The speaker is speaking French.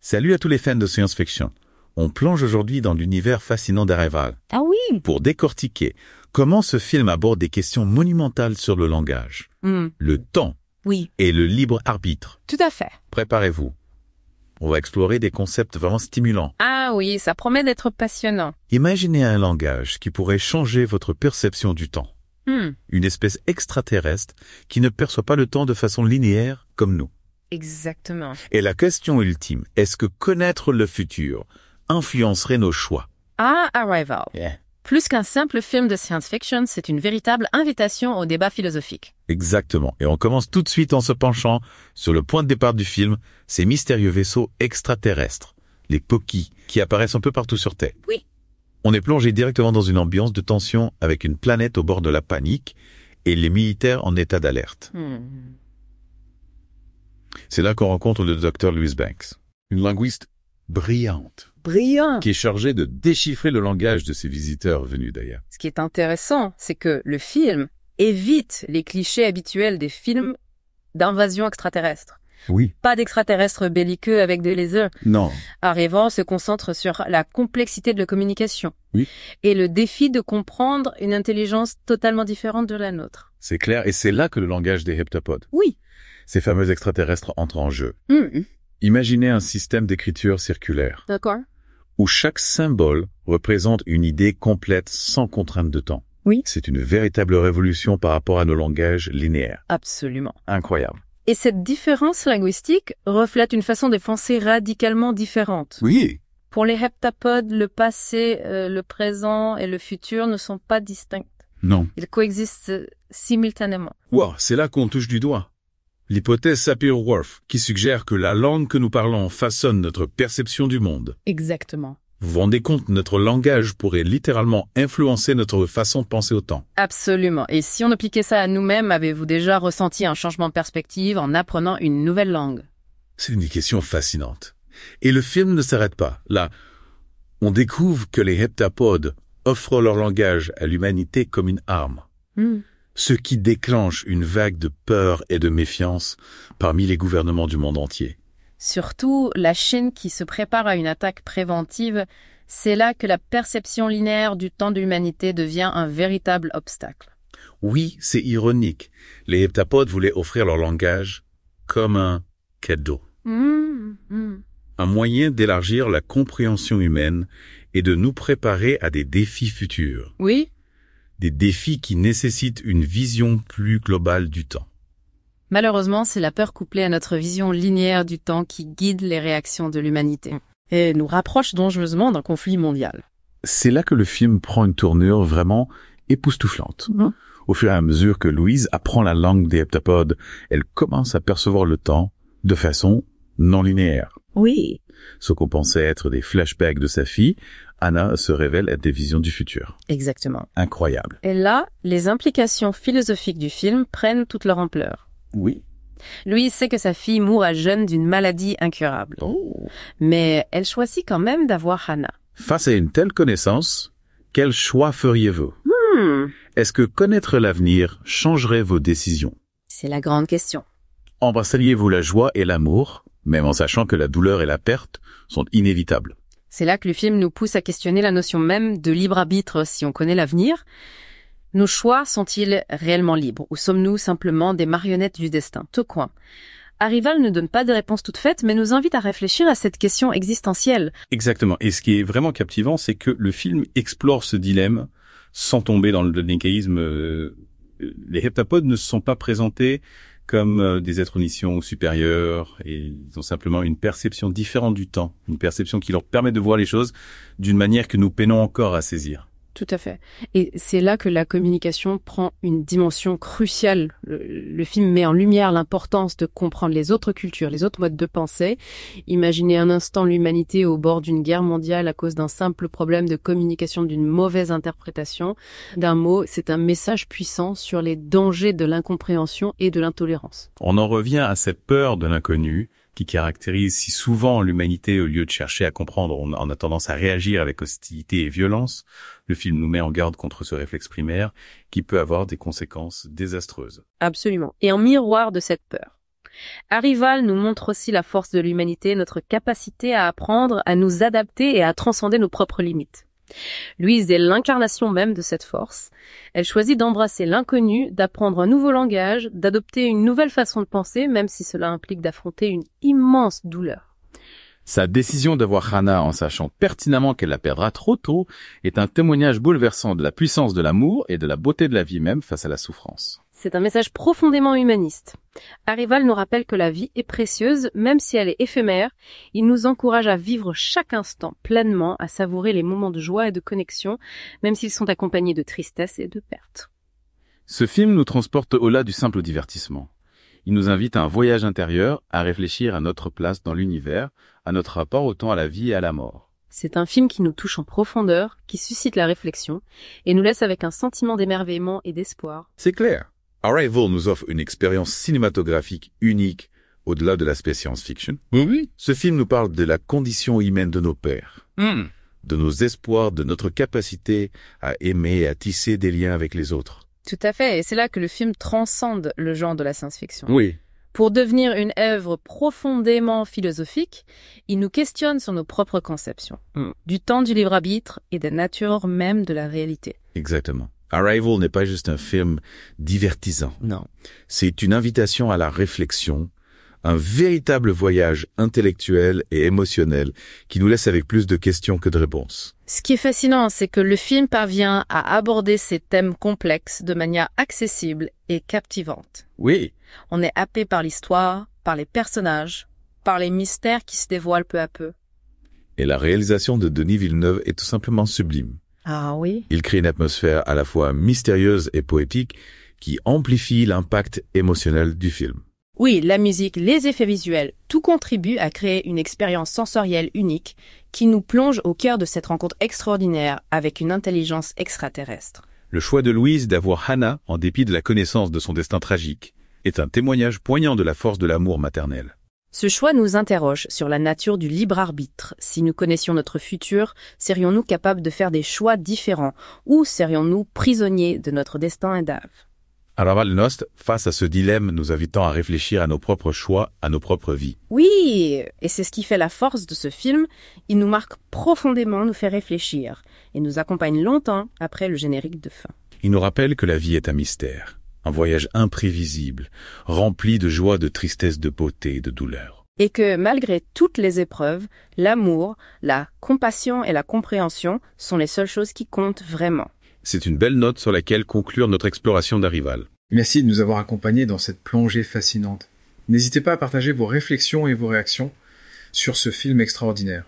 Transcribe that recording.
Salut à tous les fans de science-fiction. On plonge aujourd'hui dans l'univers fascinant d'Arrival Ah oui. pour décortiquer comment ce film aborde des questions monumentales sur le langage, le temps Oui, et le libre arbitre. tout à fait. Préparez-vous. On va explorer des concepts vraiment stimulants. Ah oui, ça promet d'être passionnant. Imaginez un langage qui pourrait changer votre perception du temps. Une espèce extraterrestre qui ne perçoit pas le temps de façon linéaire comme nous. Exactement. Et la question ultime, est-ce que connaître le futur influencerait nos choix? Ah, Arrival. Yeah. Plus qu'un simple film de science-fiction, c'est une véritable invitation au débat philosophique. Exactement. Et on commence tout de suite en se penchant sur le point de départ du film, ces mystérieux vaisseaux extraterrestres, les Pokis, qui apparaissent un peu partout sur Terre. Oui. On est plongé directement dans une ambiance de tension avec une planète au bord de la panique et les militaires en état d'alerte. C'est là qu'on rencontre le docteur Louise Banks, une linguiste brillante, Brillant. qui est chargée de déchiffrer le langage de ses visiteurs venus d'ailleurs. Ce qui est intéressant, c'est que le film évite les clichés habituels des films d'invasion extraterrestre. Oui. Pas d'extraterrestres belliqueux avec des lasers. Non. Arrival se concentre sur la complexité de la communication. Oui. Et le défi de comprendre une intelligence totalement différente de la nôtre. C'est clair, et c'est là que le langage des heptapodes, Oui. ces fameux extraterrestres, entre en jeu. Imaginez un système d'écriture circulaire, D'accord. où chaque symbole représente une idée complète sans contrainte de temps. Oui. C'est une véritable révolution par rapport à nos langages linéaires. Absolument. Incroyable. Et cette différence linguistique reflète une façon de penser radicalement différente. Oui. Pour les heptapodes, le passé, le présent et le futur ne sont pas distincts. Non. Ils coexistent simultanément. Wow, c'est là qu'on touche du doigt. L'hypothèse Sapir-Whorf, qui suggère que la langue que nous parlons façonne notre perception du monde. Exactement. Vous vous rendez compte, notre langage pourrait littéralement influencer notre façon de penser au temps. Absolument. Et si on appliquait ça à nous-mêmes, avez-vous déjà ressenti un changement de perspective en apprenant une nouvelle langue? C'est une question fascinante. Et le film ne s'arrête pas. Là, on découvre que les heptapodes offrent leur langage à l'humanité comme une arme. Ce qui déclenche une vague de peur et de méfiance parmi les gouvernements du monde entier. Surtout la Chine qui se prépare à une attaque préventive, c'est là que la perception linéaire du temps de l'humanité devient un véritable obstacle. Oui, c'est ironique. Les heptapodes voulaient offrir leur langage comme un cadeau. Un moyen d'élargir la compréhension humaine et de nous préparer à des défis futurs. Oui, Des défis qui nécessitent une vision plus globale du temps. malheureusement, c'est la peur couplée à notre vision linéaire du temps qui guide les réactions de l'humanité. Et nous rapproche dangereusement d'un conflit mondial. C'est là que le film prend une tournure vraiment époustouflante. Au fur et à mesure que Louise apprend la langue des heptapodes, elle commence à percevoir le temps de façon non linéaire. Oui. Ce qu'on pensait être des flashbacks de sa fille, Anna se révèle être des visions du futur. Exactement. Incroyable. Et là, les implications philosophiques du film prennent toute leur ampleur. Oui. Louise sait que sa fille mourra jeune d'une maladie incurable. Mais elle choisit quand même d'avoir Hannah. Face à une telle connaissance, quel choix feriez-vous? Est-ce que connaître l'avenir changerait vos décisions? C'est la grande question. Embrasseriez-vous la joie et l'amour, même en sachant que la douleur et la perte sont inévitables? C'est là que le film nous pousse à questionner la notion même de libre arbitre si on connaît l'avenir. Nos choix sont-ils réellement libres ou sommes-nous simplement des marionnettes du destin? Tocoin. Arrival ne donne pas de réponse toute faite, mais nous invite à réfléchir à cette question existentielle. Exactement. Et ce qui est vraiment captivant, c'est que le film explore ce dilemme sans tomber dans le nichéisme. Les heptapodes ne se sont pas présentés comme des êtres omniscients ou supérieurs, et ils ont simplement une perception différente du temps, une perception qui leur permet de voir les choses d'une manière que nous peinons encore à saisir. Tout à fait. Et c'est là que la communication prend une dimension cruciale. Le film met en lumière l'importance de comprendre les autres cultures, les autres modes de pensée. Imaginez un instant l'humanité au bord d'une guerre mondiale à cause d'un simple problème de communication, d'une mauvaise interprétation d'un mot. C'est un message puissant sur les dangers de l'incompréhension et de l'intolérance. On en revient à cette peur de l'inconnu qui caractérise si souvent l'humanité au lieu de chercher à comprendre. On a tendance à réagir avec hostilité et violence. Le film nous met en garde contre ce réflexe primaire qui peut avoir des conséquences désastreuses. Absolument. Et en miroir de cette peur, Arrival nous montre aussi la force de l'humanité, notre capacité à apprendre, à nous adapter et à transcender nos propres limites. Louise est l'incarnation même de cette force. Elle choisit d'embrasser l'inconnu, d'apprendre un nouveau langage, d'adopter une nouvelle façon de penser, même si cela implique d'affronter une immense douleur. Sa décision d'avoir Hannah en sachant pertinemment qu'elle la perdra trop tôt est un témoignage bouleversant de la puissance de l'amour et de la beauté de la vie même face à la souffrance. C'est un message profondément humaniste. Arrival nous rappelle que la vie est précieuse, même si elle est éphémère. Il nous encourage à vivre chaque instant pleinement, à savourer les moments de joie et de connexion, même s'ils sont accompagnés de tristesse et de perte. Ce film nous transporte au-delà du simple divertissement. Il nous invite à un voyage intérieur, à réfléchir à notre place dans l'univers, à notre rapport autant à la vie et à la mort. C'est un film qui nous touche en profondeur, qui suscite la réflexion, et nous laisse avec un sentiment d'émerveillement et d'espoir. C'est clair. Arrival nous offre une expérience cinématographique unique au-delà de l'aspect science-fiction. Oui. Ce film nous parle de la condition humaine de nos pères, de nos espoirs, de notre capacité à aimer et à tisser des liens avec les autres. Tout à fait, et c'est là que le film transcende le genre de la science-fiction. Oui. Pour devenir une œuvre profondément philosophique, il nous questionne sur nos propres conceptions, du temps du libre arbitre et de la nature même de la réalité. Exactement. Arrival n'est pas juste un film divertissant. Non. C'est une invitation à la réflexion, un véritable voyage intellectuel et émotionnel qui nous laisse avec plus de questions que de réponses. Ce qui est fascinant, c'est que le film parvient à aborder ces thèmes complexes de manière accessible et captivante. Oui. On est happé par l'histoire, par les personnages, par les mystères qui se dévoilent peu à peu. Et la réalisation de Denis Villeneuve est tout simplement sublime. Ah oui? Il crée une atmosphère à la fois mystérieuse et poétique qui amplifie l'impact émotionnel du film. Oui, la musique, les effets visuels, tout contribue à créer une expérience sensorielle unique qui nous plonge au cœur de cette rencontre extraordinaire avec une intelligence extraterrestre. Le choix de Louise d'avoir Hannah, en dépit de la connaissance de son destin tragique, est un témoignage poignant de la force de l'amour maternel. Ce choix nous interroge sur la nature du libre arbitre. Si nous connaissions notre futur, serions-nous capables de faire des choix différents ou serions-nous prisonniers de notre destin endave? Arrival Nost, face à ce dilemme, nous invitons à réfléchir à nos propres choix, à nos propres vies. Oui, et c'est ce qui fait la force de ce film. Il nous marque profondément, nous fait réfléchir et nous accompagne longtemps après le générique de fin. Il nous rappelle que la vie est un mystère, un voyage imprévisible, rempli de joie, de tristesse, de beauté, de douleur. Et que malgré toutes les épreuves, l'amour, la compassion et la compréhension sont les seules choses qui comptent vraiment. C'est une belle note sur laquelle conclure notre exploration d'Arrival. Merci de nous avoir accompagnés dans cette plongée fascinante. N'hésitez pas à partager vos réflexions et vos réactions sur ce film extraordinaire.